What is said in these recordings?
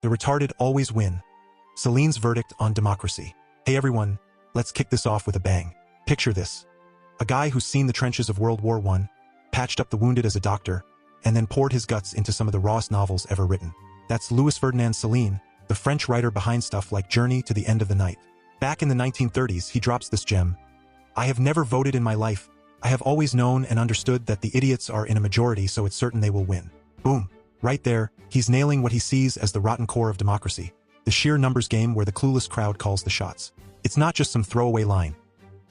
The retarded always win. Céline's verdict on democracy. Hey everyone, let's kick this off with a bang. Picture this. A guy who's seen the trenches of World War I, patched up the wounded as a doctor, and then poured his guts into some of the rawest novels ever written. That's Louis-Ferdinand Céline, the French writer behind stuff like Journey to the End of the Night. Back in the 1930s, he drops this gem. I have never voted in my life. I have always known and understood that the idiots are in a majority, so it's certain they will win. Boom. Right there, he's nailing what he sees as the rotten core of democracy. The sheer numbers game where the clueless crowd calls the shots. It's not just some throwaway line.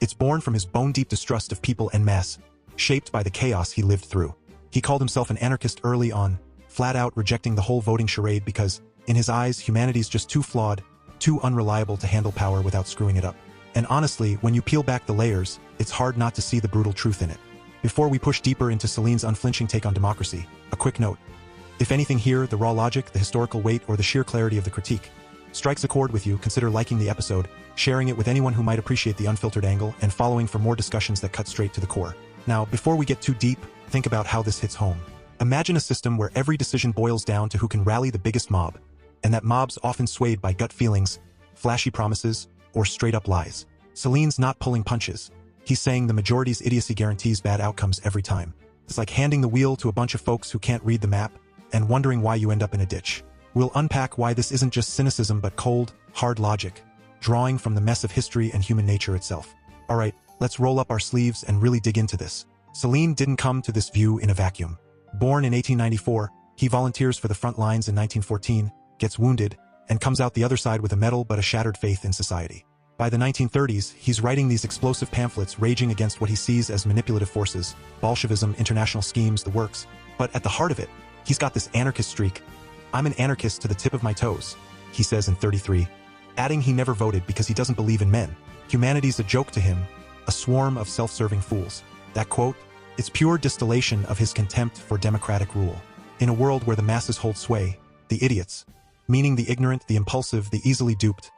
It's born from his bone-deep distrust of people en masse, shaped by the chaos he lived through. He called himself an anarchist early on, flat out rejecting the whole voting charade because, in his eyes, humanity's just too flawed, too unreliable to handle power without screwing it up. And honestly, when you peel back the layers, it's hard not to see the brutal truth in it. Before we push deeper into Céline's unflinching take on democracy, a quick note. If anything here, the raw logic, the historical weight, or the sheer clarity of the critique strikes a chord with you, consider liking the episode, sharing it with anyone who might appreciate the unfiltered angle, and following for more discussions that cut straight to the core. Now, before we get too deep, think about how this hits home. Imagine a system where every decision boils down to who can rally the biggest mob, and that mob's often swayed by gut feelings, flashy promises, or straight-up lies. Céline's not pulling punches. He's saying the majority's idiocy guarantees bad outcomes every time. It's like handing the wheel to a bunch of folks who can't read the map and wondering why you end up in a ditch. We'll unpack why this isn't just cynicism but cold, hard logic, drawing from the mess of history and human nature itself. Alright, let's roll up our sleeves and really dig into this. Céline didn't come to this view in a vacuum. Born in 1894, he volunteers for the front lines in 1914, gets wounded, and comes out the other side with a medal but a shattered faith in society. By the 1930s, he's writing these explosive pamphlets raging against what he sees as manipulative forces, Bolshevism, international schemes, the works. But at the heart of it, he's got this anarchist streak. I'm an anarchist to the tip of my toes, he says in 33, adding he never voted because he doesn't believe in men. Humanity's a joke to him, a swarm of self-serving fools. That quote, it's pure distillation of his contempt for democratic rule. In a world where the masses hold sway, the idiots, meaning the ignorant, the impulsive, the easily duped,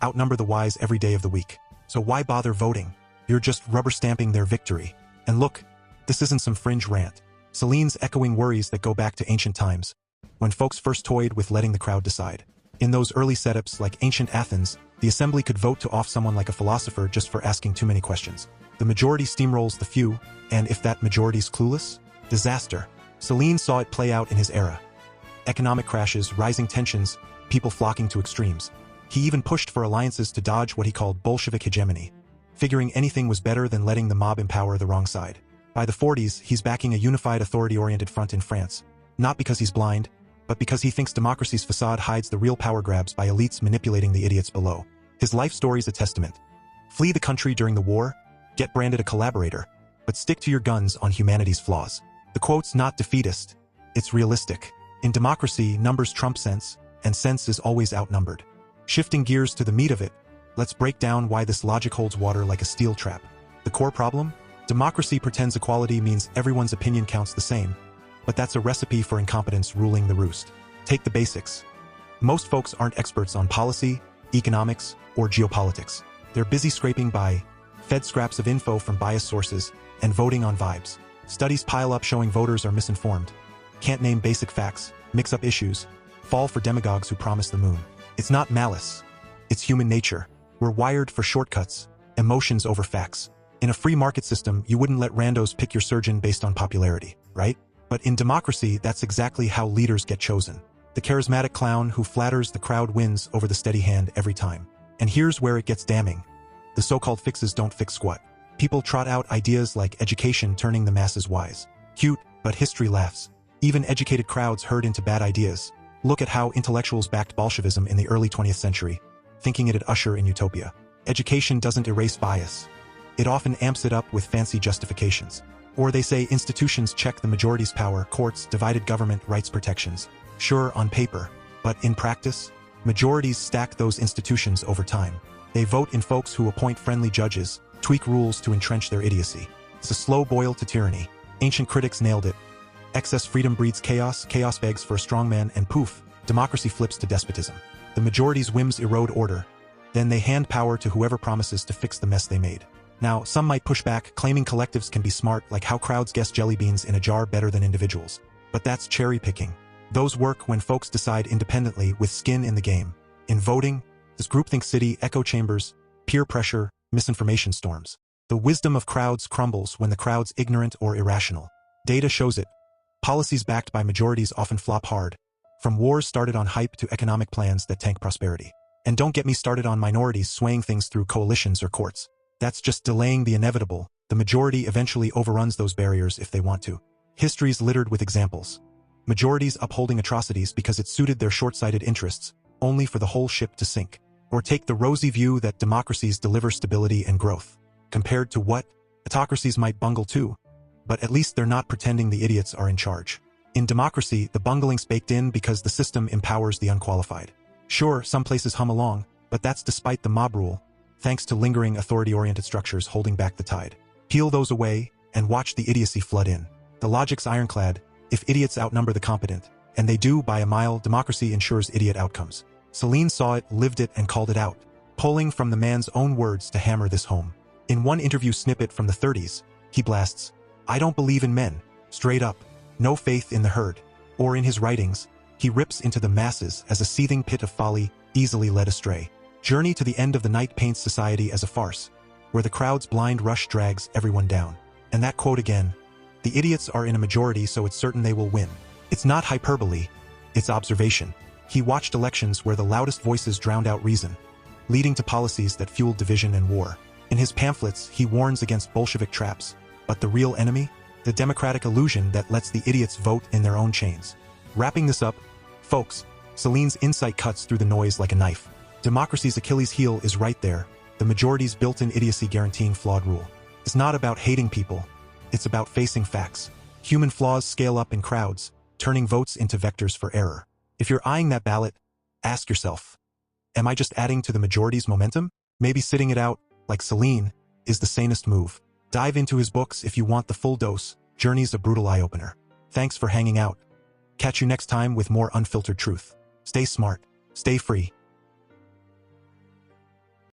outnumber the wise every day of the week. So why bother voting? You're just rubber-stamping their victory. And look, this isn't some fringe rant. Céline's echoing worries that go back to ancient times, when folks first toyed with letting the crowd decide. In those early setups like ancient Athens, the assembly could vote to off someone like a philosopher just for asking too many questions. The majority steamrolls the few, and if that majority's clueless, disaster. Céline saw it play out in his era. Economic crashes, rising tensions, people flocking to extremes. He even pushed for alliances to dodge what he called Bolshevik hegemony, figuring anything was better than letting the mob empower the wrong side. By the 40s, he's backing a unified authority-oriented front in France, not because he's blind, but because he thinks democracy's facade hides the real power grabs by elites manipulating the idiots below. His life story's a testament. Flee the country during the war, get branded a collaborator, but stick to your guns on humanity's flaws. The quote's not defeatist, it's realistic. In democracy, numbers trump sense, and sense is always outnumbered. Shifting gears to the meat of it, let's break down why this logic holds water like a steel trap. The core problem? Democracy pretends equality means everyone's opinion counts the same, but that's a recipe for incompetence ruling the roost. Take the basics. Most folks aren't experts on policy, economics, or geopolitics. They're busy scraping by, fed scraps of info from biased sources, and voting on vibes. Studies pile up showing voters are misinformed, can't name basic facts, mix up issues, fall for demagogues who promise the moon. It's not malice. It's human nature. We're wired for shortcuts, emotions over facts. In a free market system, you wouldn't let randos pick your surgeon based on popularity, right? But in democracy, that's exactly how leaders get chosen. The charismatic clown who flatters the crowd wins over the steady hand every time. And here's where it gets damning. The so-called fixes don't fix squat. People trot out ideas like education turning the masses wise. Cute, but history laughs. Even educated crowds herd into bad ideas. Look at how intellectuals backed Bolshevism in the early 20th century, thinking it'd usher in utopia. Education doesn't erase bias. It often amps it up with fancy justifications. Or they say institutions check the majority's power, courts, divided government, rights protections. Sure, on paper, but in practice, majorities stack those institutions over time. They vote in folks who appoint friendly judges, tweak rules to entrench their idiocy. It's a slow boil to tyranny. Ancient critics nailed it. Excess freedom breeds chaos, chaos begs for a strongman, and poof, democracy flips to despotism. The majority's whims erode order. Then they hand power to whoever promises to fix the mess they made. Now, some might push back, claiming collectives can be smart, like how crowds guess jelly beans in a jar better than individuals. But that's cherry picking. Those work when folks decide independently with skin in the game. In voting, there's groupthink city, echo chambers, peer pressure, misinformation storms. The wisdom of crowds crumbles when the crowd's ignorant or irrational. Data shows it. Policies backed by majorities often flop hard, from wars started on hype to economic plans that tank prosperity. And don't get me started on minorities swaying things through coalitions or courts. That's just delaying the inevitable. The majority eventually overruns those barriers if they want to. History's littered with examples. Majorities upholding atrocities because it suited their short-sighted interests, only for the whole ship to sink. Or take the rosy view that democracies deliver stability and growth. Compared to what? Autocracies might bungle too. But at least they're not pretending the idiots are in charge. In democracy, the bungling's baked in because the system empowers the unqualified. Sure, some places hum along, but that's despite the mob rule, thanks to lingering authority-oriented structures holding back the tide. Peel those away, and watch the idiocy flood in. The logic's ironclad. If idiots outnumber the competent, and they do by a mile, democracy ensures idiot outcomes. Céline saw it, lived it, and called it out, pulling from the man's own words to hammer this home. In one interview snippet from the 30s, he blasts, "I don't believe in men," straight up, no faith in the herd. Or in his writings, he rips into the masses as a seething pit of folly, easily led astray. Journey to the End of the Night paints society as a farce, where the crowd's blind rush drags everyone down. And that quote again, "The idiots are in a majority, so it's certain they will win." It's not hyperbole, it's observation. He watched elections where the loudest voices drowned out reason, leading to policies that fueled division and war. In his pamphlets, he warns against Bolshevik traps. But the real enemy? The democratic illusion that lets the idiots vote in their own chains. Wrapping this up, folks, Céline's insight cuts through the noise like a knife. Democracy's Achilles heel is right there, the majority's built-in idiocy guaranteeing flawed rule. It's not about hating people, it's about facing facts. Human flaws scale up in crowds, turning votes into vectors for error. If you're eyeing that ballot, ask yourself, am I just adding to the majority's momentum? Maybe sitting it out, like Céline, is the sanest move. Dive into his books if you want the full dose. Journey's a brutal eye-opener. Thanks for hanging out. Catch you next time with more unfiltered truth. Stay smart, stay free,